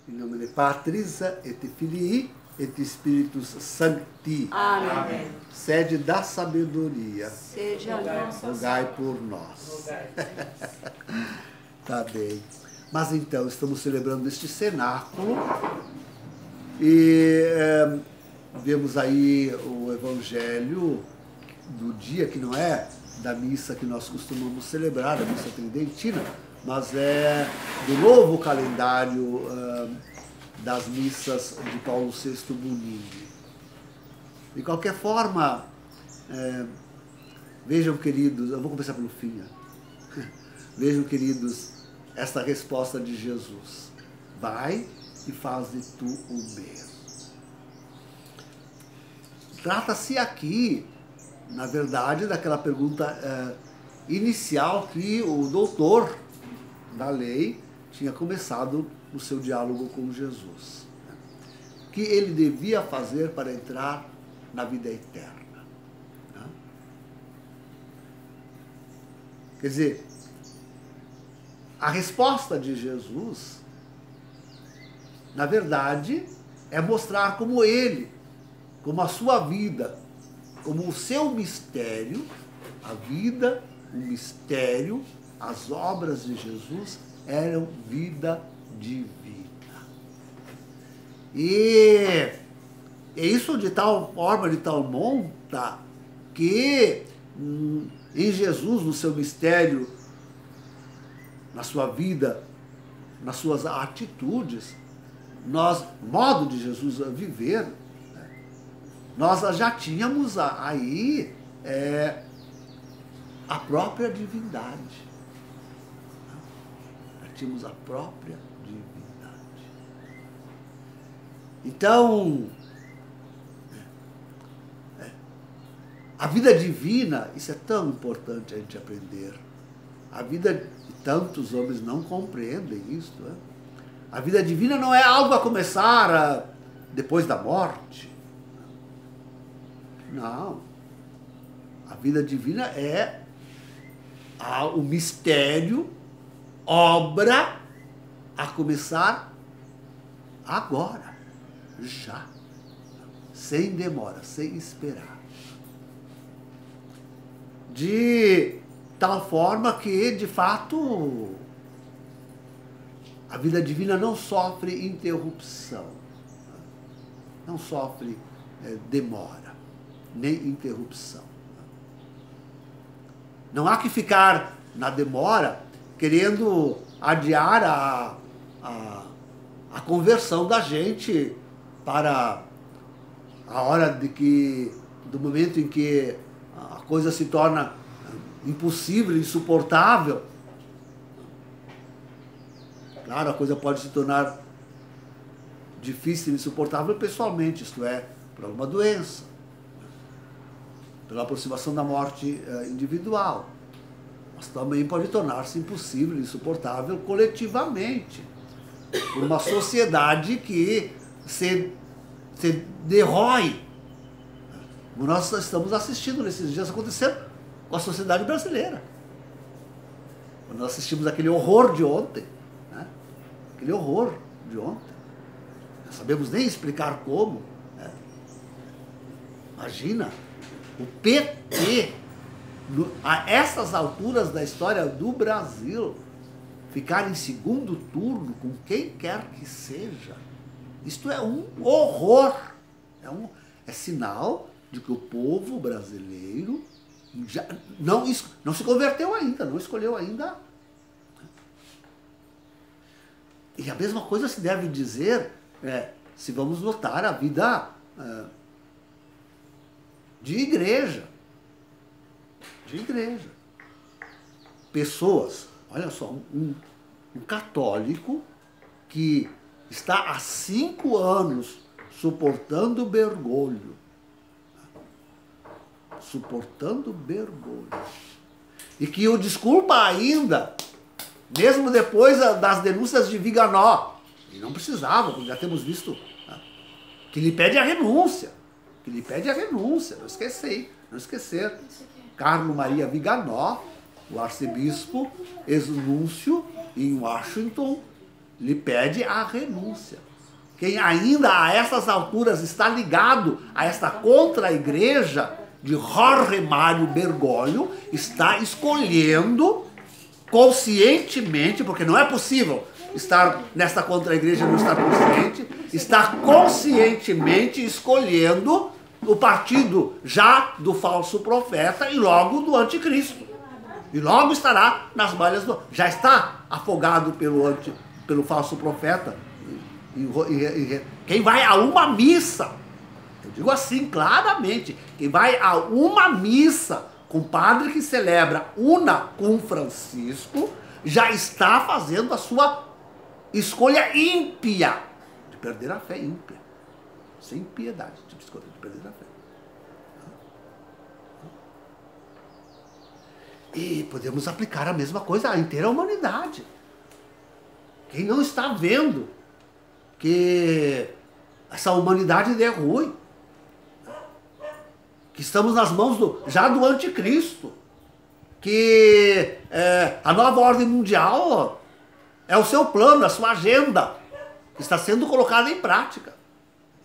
In nomine Patris et Filii et Spiritus Sancti. Amém. Sede da sabedoria, Seja nossa rogai por nós. Tá bem. Mas então, estamos celebrando este cenáculo e vemos aí o evangelho do dia, que não é da missa que nós costumamos celebrar, a missa tridentina, mas é do novo calendário das missas de Paulo VI Bonini. De qualquer forma, vejam, queridos, eu vou começar pelo fim. Vejam, queridos, esta resposta de Jesus: vai e faze tu o mesmo. Trata-se aqui, na verdade, daquela pergunta inicial que o doutor da lei tinha começado no seu diálogo com Jesus. O que ele devia fazer para entrar na vida eterna? Quer dizer, a resposta de Jesus, na verdade, é mostrar como ele, como a sua vida, como o seu mistério, a vida, o mistério, as obras de Jesus eram vida divina. E isso de tal forma, de tal monta, que em Jesus, no seu mistério, na sua vida, nas suas atitudes, modo de Jesus viver, nós já tínhamos aí a própria divindade. Já tínhamos a própria divindade. Então, a vida divina, isso é tão importante a gente aprender. A vida de tantos homens não compreendem isso. A vida divina não é algo a começar depois da morte. Não. A vida divina é o mistério, obra, a começar agora, já, sem demora, sem esperar. De tal forma que, de fato, a vida divina não sofre interrupção, não sofre demora, nem interrupção. Não há que ficar na demora querendo adiar a conversão da gente para a hora do momento em que a coisa se torna impossível, insuportável. Claro, a coisa pode se tornar difícil e insuportável pessoalmente, isto é, por alguma doença, pela aproximação da morte individual. Mas também pode tornar-se impossível e insuportável coletivamente, por uma sociedade que se derrói. Como nós estamos assistindo nesses dias acontecendo com a sociedade brasileira. Quando nós assistimos aquele horror de ontem, né? Aquele horror de ontem, não sabemos nem explicar como. Né? Imagina, o PT, a essas alturas da história do Brasil, ficar em segundo turno com quem quer que seja. Isto é um horror. É sinal de que o povo brasileiro já não se converteu ainda, não escolheu ainda. E a mesma coisa se deve dizer, se vamos notar a vida de igreja. De igreja. Pessoas, olha só, um católico que está há 5 anos suportando Bergoglio. Suportando Bergoglio. E que o desculpa ainda, mesmo depois das denúncias de Viganò. E não precisava, porque já temos visto, né, que lhe pede a renúncia. Que lhe pede a renúncia, não esquecer. Carlo Maria Viganò, o arcebispo ex-núncio em Washington, lhe pede a renúncia. Quem ainda a essas alturas está ligado a esta contra-igreja de Jorge Mário Bergoglio está escolhendo conscientemente, porque não é possível estar nesta contra-igreja e não estar consciente, está conscientemente escolhendo o partido já do falso profeta e logo do anticristo. E logo estará nas malhas do... Já está afogado pelo falso profeta. Quem vai a uma missa, eu digo assim claramente, quem vai a uma missa com o padre que celebra una com Francisco, já está fazendo a sua escolha ímpia de perder a fé, ímpia, sem piedade, de perder a fé. E podemos aplicar a mesma coisa à inteira humanidade. Quem não está vendo que essa humanidade é ruim, que estamos nas mãos já do anticristo, que a nova ordem mundial é o seu plano, a sua agenda, que está sendo colocada em prática.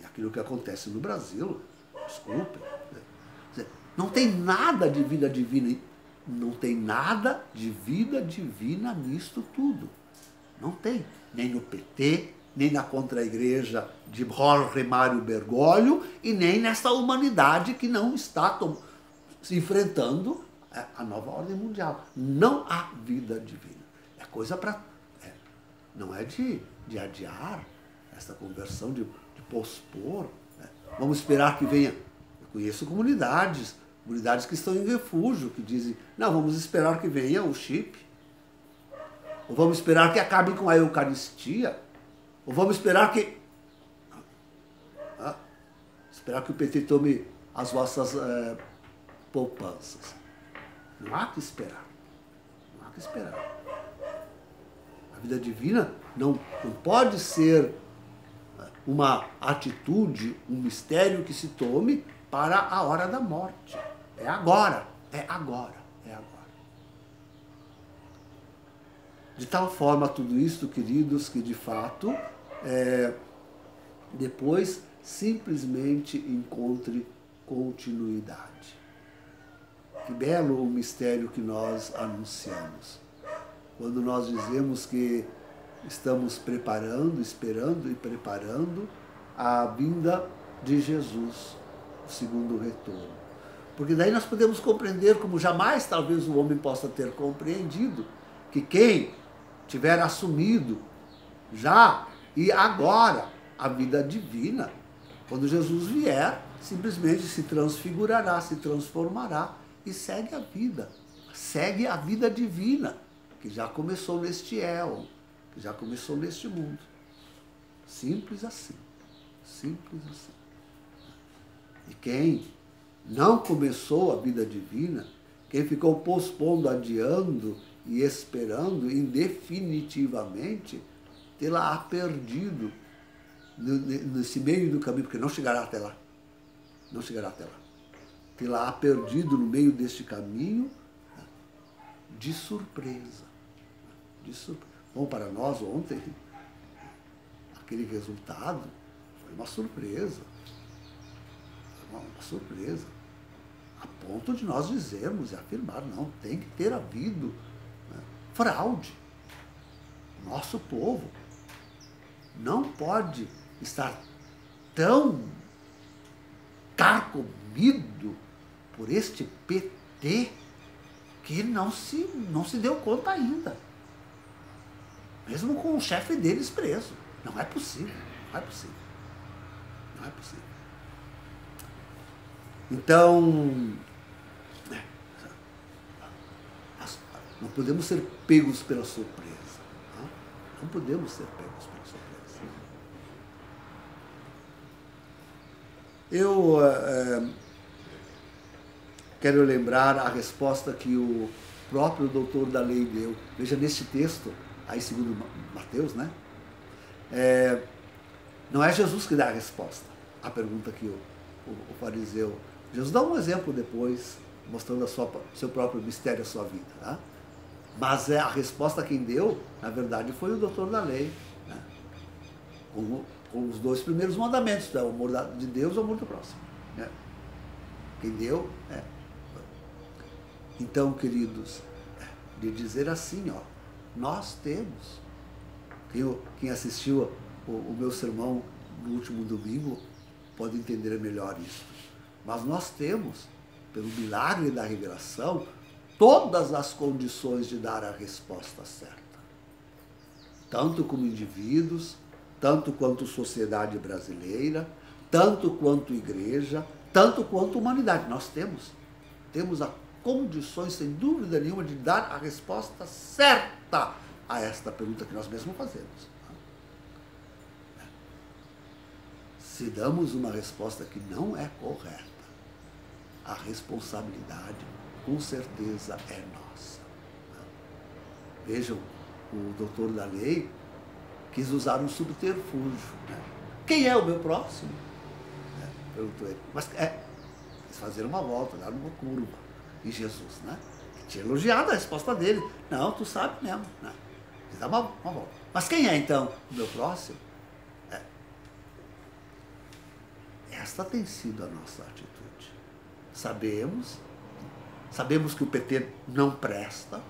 E aquilo que acontece no Brasil, desculpe, não tem nada de vida divina, não tem nada de vida divina nisto tudo. Não tem, nem no PT, nem na contra-igreja de Jorge Mário Bergoglio e nem nessa humanidade que não está se enfrentando a nova ordem mundial. Não há vida divina. É coisa para... não é de adiar essa conversão, de pospor. Vamos esperar que venha... Eu conheço comunidades que estão em refúgio, que dizem, não, vamos esperar que venha o chip. Ou vamos esperar que acabem com a Eucaristia. Ou vamos esperar que... esperar que o PT tome as vossas poupanças. Não há que esperar. Não há que esperar. A vida divina não pode ser uma atitude, um mistério que se tome para a hora da morte. É agora, é agora, é agora. De tal forma tudo isto, queridos, que de fato depois simplesmente encontre continuidade. Que belo o mistério que nós anunciamos. Quando nós dizemos que estamos preparando, esperando e preparando a vinda de Jesus, o segundo retorno. Porque daí nós podemos compreender, como jamais talvez o homem possa ter compreendido, que quem tiver assumido já e agora a vida divina, quando Jesus vier, simplesmente se transfigurará, se transformará e segue a vida divina, que já começou neste éon, que já começou neste mundo. Simples assim, simples assim. E quem não começou a vida divina, quem ficou pospondo, adiando e esperando indefinitivamente, tê-la perdido nesse meio do caminho, porque não chegará até lá. Não chegará até lá. Tê-la perdido no meio deste caminho de surpresa. De surpresa. Bom, para nós ontem, aquele resultado foi uma surpresa. Uma surpresa. A ponto de nós dizermos e afirmar, não, tem que ter havido fraude. Nosso povo não pode estar tão carcomido por este PT que não se deu conta ainda. Mesmo com o chefe deles preso. Não é possível. Não é possível. Não é possível. Então, não podemos ser pegos pela surpresa. Não podemos ser pegos pela surpresa. Eu quero lembrar a resposta que o próprio doutor da lei deu. Veja, neste texto, aí segundo Mateus, né? Não é Jesus que dá a resposta à pergunta que o fariseu... Jesus dá um exemplo depois, mostrando seu próprio mistério, a sua vida. Tá? Mas a resposta quem deu, na verdade, foi o doutor da lei. com os 2 primeiros mandamentos, o amor de Deus e o amor do próximo. Né? Quem deu, Então, queridos, de dizer assim, nós temos. Quem assistiu o meu sermão no último domingo pode entender melhor isso. Mas nós temos, pelo milagre da revelação, todas as condições de dar a resposta certa. Tanto como indivíduos, tanto quanto sociedade brasileira, tanto quanto igreja, tanto quanto humanidade. Nós temos as condições, sem dúvida nenhuma, de dar a resposta certa a esta pergunta que nós mesmos fazemos. Se damos uma resposta que não é correta, a responsabilidade, com certeza, é nossa. Vejam, o doutor da lei quis usar um subterfúgio. Quem é o meu próximo? Perguntou ele. Mas quis fazer uma volta, dar uma curva. E Jesus, que tinha elogiado a resposta dele. Não, tu sabe mesmo. Quis dar uma volta. Mas quem é então o meu próximo? Esta tem sido a nossa atitude. Sabemos que o PT não presta,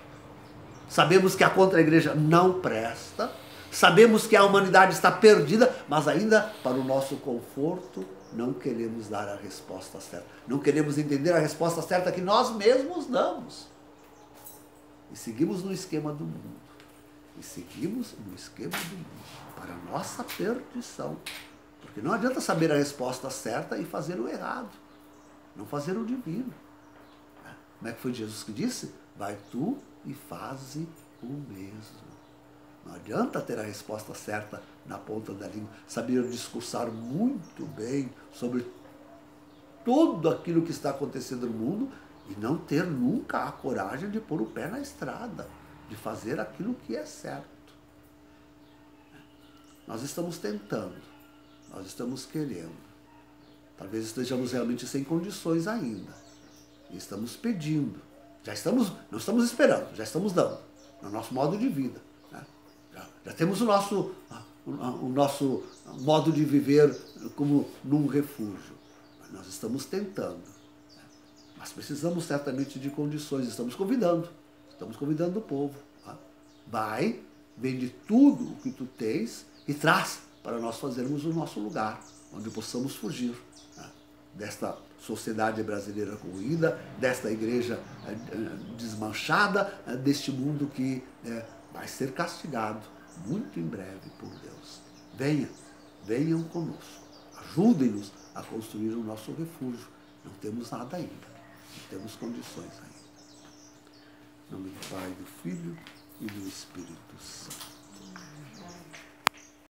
sabemos que a contra-igreja não presta, sabemos que a humanidade está perdida, mas ainda, para o nosso conforto, não queremos dar a resposta certa. Não queremos entender a resposta certa que nós mesmos damos. E seguimos no esquema do mundo. Para a nossa perdição. Porque não adianta saber a resposta certa e fazer o errado. Não fazer o divino. Como é que foi Jesus que disse? Vai tu e faze o mesmo. Não adianta ter a resposta certa na ponta da língua, saber discursar muito bem sobre tudo aquilo que está acontecendo no mundo e não ter nunca a coragem de pôr o pé na estrada, de fazer aquilo que é certo. Nós estamos tentando, nós estamos querendo. Talvez estejamos realmente sem condições ainda. E estamos pedindo. Não estamos esperando, já estamos dando, no nosso modo de vida. Já temos o nosso modo de viver como num refúgio. Nós estamos tentando. Mas precisamos certamente de condições. Estamos convidando o povo. Vai, vende tudo o que tu tens e traz para nós fazermos o nosso lugar, onde possamos fugir desta sociedade brasileira corroída, desta igreja desmanchada, deste mundo que vai ser castigado muito em breve por Deus. Venham conosco, ajudem-nos a construir o nosso refúgio. Não temos nada ainda, não temos condições ainda. Em nome do Pai, do Filho e do Espírito Santo.